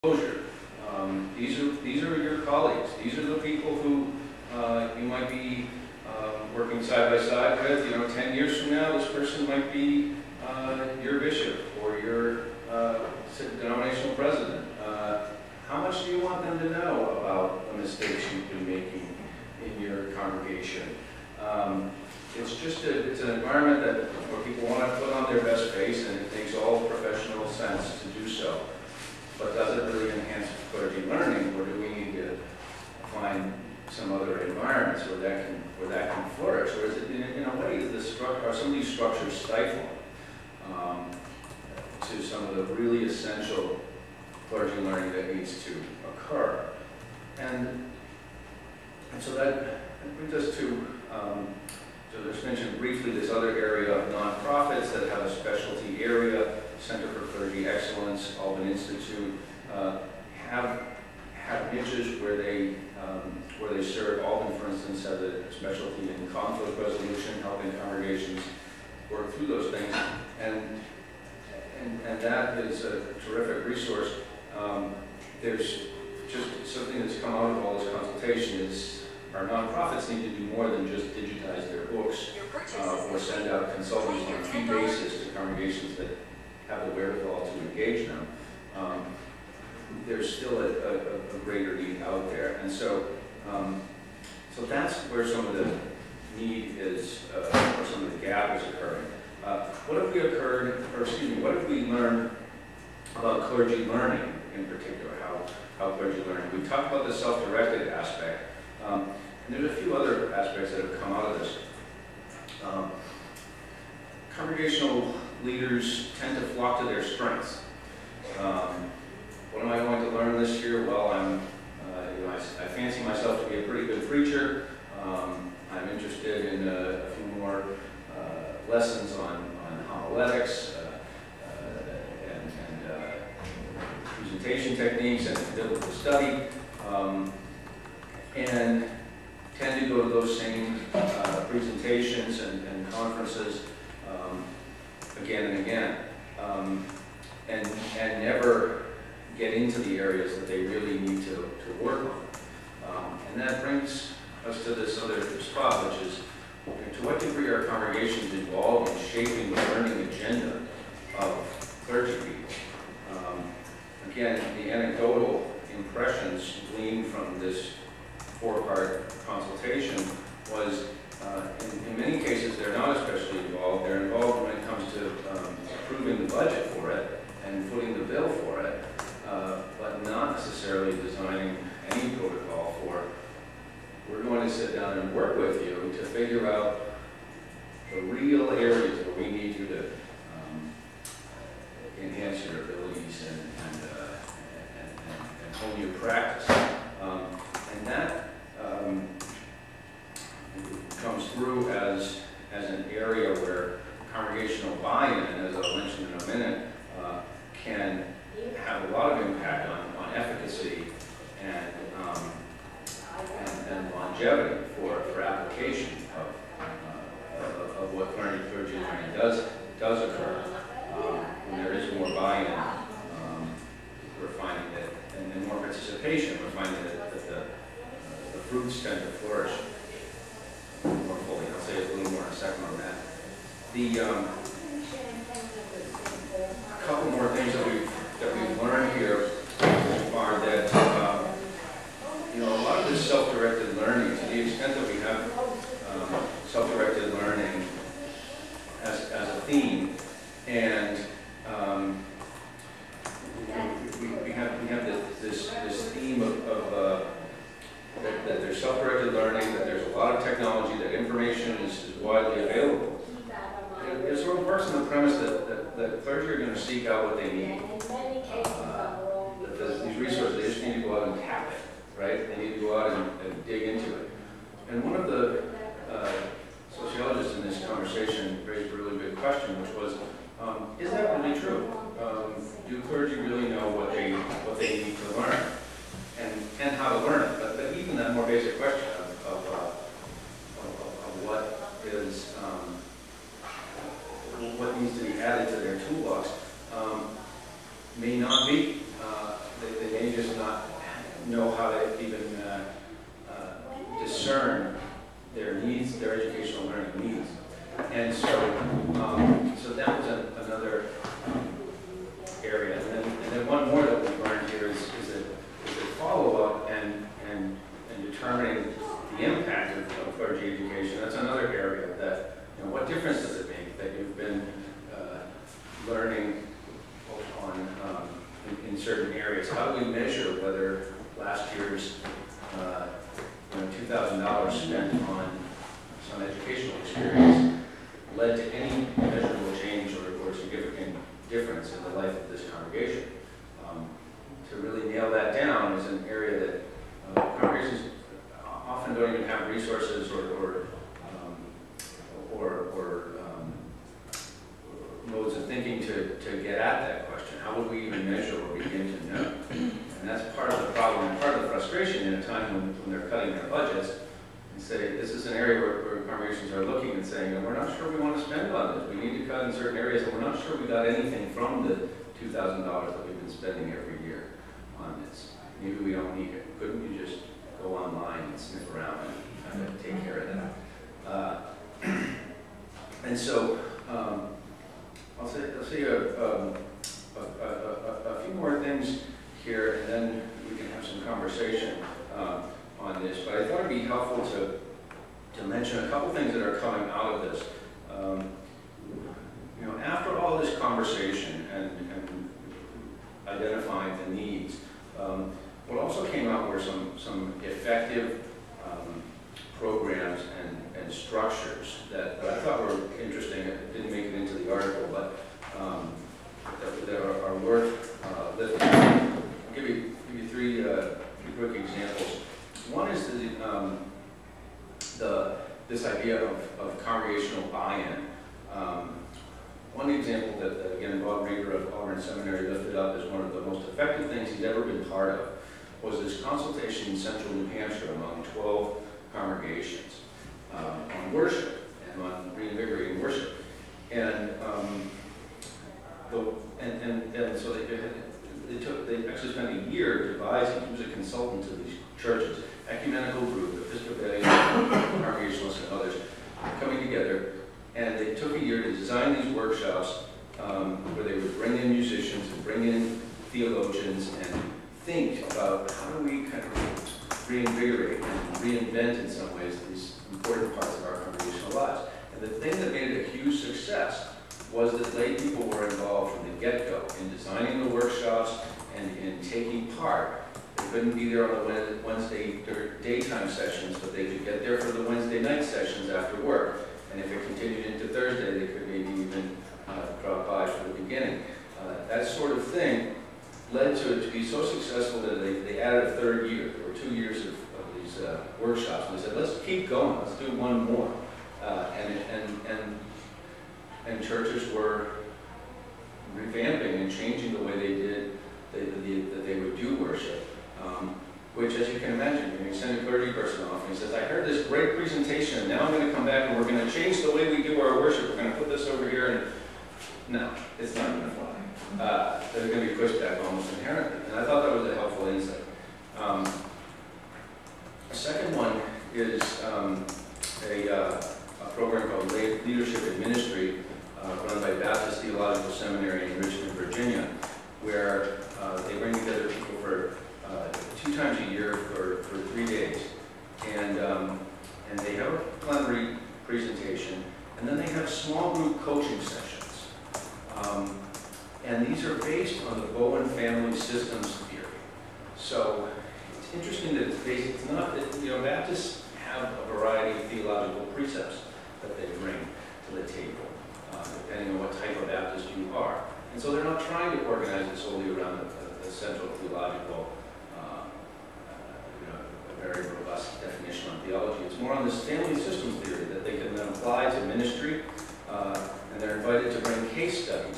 Exposure. These are your colleagues. These are the people who you might be working side by side with. 10 years from now, this person might be your bishop or your denominational president. How much do you want them to know about the mistakes you've been making in your congregation? It's an environment where people want to put on their best face, and it makes all professional sense to do so. But does it really enhance clergy learning, or do we need to find some other environments where that can flourish? Or is it, in a way, are some of these structures stifling to some of the really essential clergy learning that needs to occur? And so that brings us to, so there's mentioned briefly this other area of nonprofits that have a specialty area. Center for Clergy Excellence, Alban Institute, have niches where they serve. Alban, for instance, has a specialty in conflict resolution, helping congregations work through those things, and that is a terrific resource. There's just something that's come out of all this consultation is our nonprofits need to do more than just digitize their books or send out consultants on a fee basis to congregations that have the wherewithal to engage them. There's still a greater need out there, and so that's where some of the need is, or some of the gap is occurring. What have we learned about clergy learning in particular? How clergy learning? We talked about the self-directed aspect, and there's a few other aspects that have come out of this. Congregational leaders tend to flock to their strengths. What am I going to learn this year? Well, I fancy myself to be a pretty good preacher. I'm interested in a few more lessons on homiletics and presentation techniques and biblical study, and tend to go to those same presentations and conferences again and again, and never get into the areas that they really need to work on. And that brings us to this other spot, which is, to what degree are congregations involved in shaping the learning agenda of clergy people? Again, the anecdotal impressions gleaned from this four-part consultation was, in many cases, they're not especially involved. They're involved when it comes to approving the budget for it and footing the bill for it, but not necessarily designing any protocol for, we're going to sit down and work with you to figure out the real areas where we need you to enhance your abilities and hone your practice. And that comes through as an area where congregational buy-in, as I'll mention in a minute, can have a lot of impact on efficacy and longevity for application of what clergy learning does occur. When there is more buy-in, we're finding that, and more participation, we're finding that the fruits tend to flourish more fully. I'll say a little more in a second on that. A couple more things that we've learned here are that a lot of this self-directed learning, to the extent that we have self-directed learning as a theme, and we have this theme of that there's self-directed learning, that there's a lot of technology, that information is widely available. It sort of works on the premise that clergy are going to seek out what they need. These resources, they just need to go out and tap it, right? They need to go out and dig into it. And one of the sociologists in this conversation raised a really good question, which was, is that really true? Do clergy really know what they need to learn and how to learn it? But even that more basic question of what needs to be added to their toolbox may not be. They may just not know how to even discern their needs, their educational learning needs. And so, so that was another area. And then one more that we learned here is a follow-up and determining the impact of clergy education. That's another area that, what difference does it make that you've been learning on in certain areas? How do we measure whether last year's $2,000 spent on some educational experience led to any measurable change or significant difference in the life of this congregation? To really nail that down is an area that congregations often don't even have resources or modes of thinking to get at that question. How would we even measure or begin to know? And that's part of the problem and part of the frustration in a time when they're cutting their budgets. And say, this is an area where congregations are looking and saying, we're not sure we want to spend on this. We need to cut in certain areas, and we're not sure we got anything from the $2,000 that we've been spending every year on this. Maybe we don't need it. Couldn't you just go online and sniff around and kind of take care of that? And so, I'll say a few more things here, and then we can have some conversation on this. But I thought it'd be helpful to mention a couple things that are coming out of this. After all this conversation and identifying the needs, what also came out were some effective programs and structures that I thought were interesting. It didn't make it into the article, but that are worth lifting. I'll give you three quick examples. One is this idea of congregational buy-in. One example that again, Bob Reader of Auburn Seminary lifted up as one of the most effective things he's ever been part of was this consultation in central New Hampshire among 12 congregations on worship and on reinvigorating worship. And so they actually spent a year devising, he was a consultant to these churches, ecumenical group, Episcopalian, Congregationalists, and others, coming together, and they took a year to design these workshops where they would bring in musicians and bring in theologians and think about how do we kind of reinvigorate and reinvent in some ways these important parts of our congregational lives. And the thing that made it a huge success was that lay people were involved from the get-go in designing the workshops and in taking part. They couldn't be there on the Wednesday daytime sessions, but they could get there for the Wednesday night sessions after work. And if it continued into Thursday, they could maybe even drop by for the beginning. That sort of thing led to it to be so successful that they added a third year. There were 2 years of these workshops, and they said, let's keep going, let's do one more. And churches were revamping and changing the way they did, that they would do worship. Which, as you can imagine, you send a clergy person off and he says, I heard this great presentation, and now I'm going to come back and we're going to change the way we do our worship. We're going to put this over here, and no, it's not going to fly. There's going to be pushback almost inherently. And I thought that was a helpful insight. The second one is a program called Leadership in Ministry, run by Baptist Theological Seminary in Richmond, Virginia, where they bring together people for 2 times a year for 3 days, and they have a plenary presentation, and then they have small group coaching sessions, and these are based on the Bowen family systems theory. So it's interesting that it's based. It's not that Baptists have a variety of theological precepts that they bring to the table, depending on what type of Baptist you are, and so they're not trying to organize it solely around the central theological. Very robust definition on theology. It's more on this family systems theory that they can then apply to ministry, and they're invited to bring case studies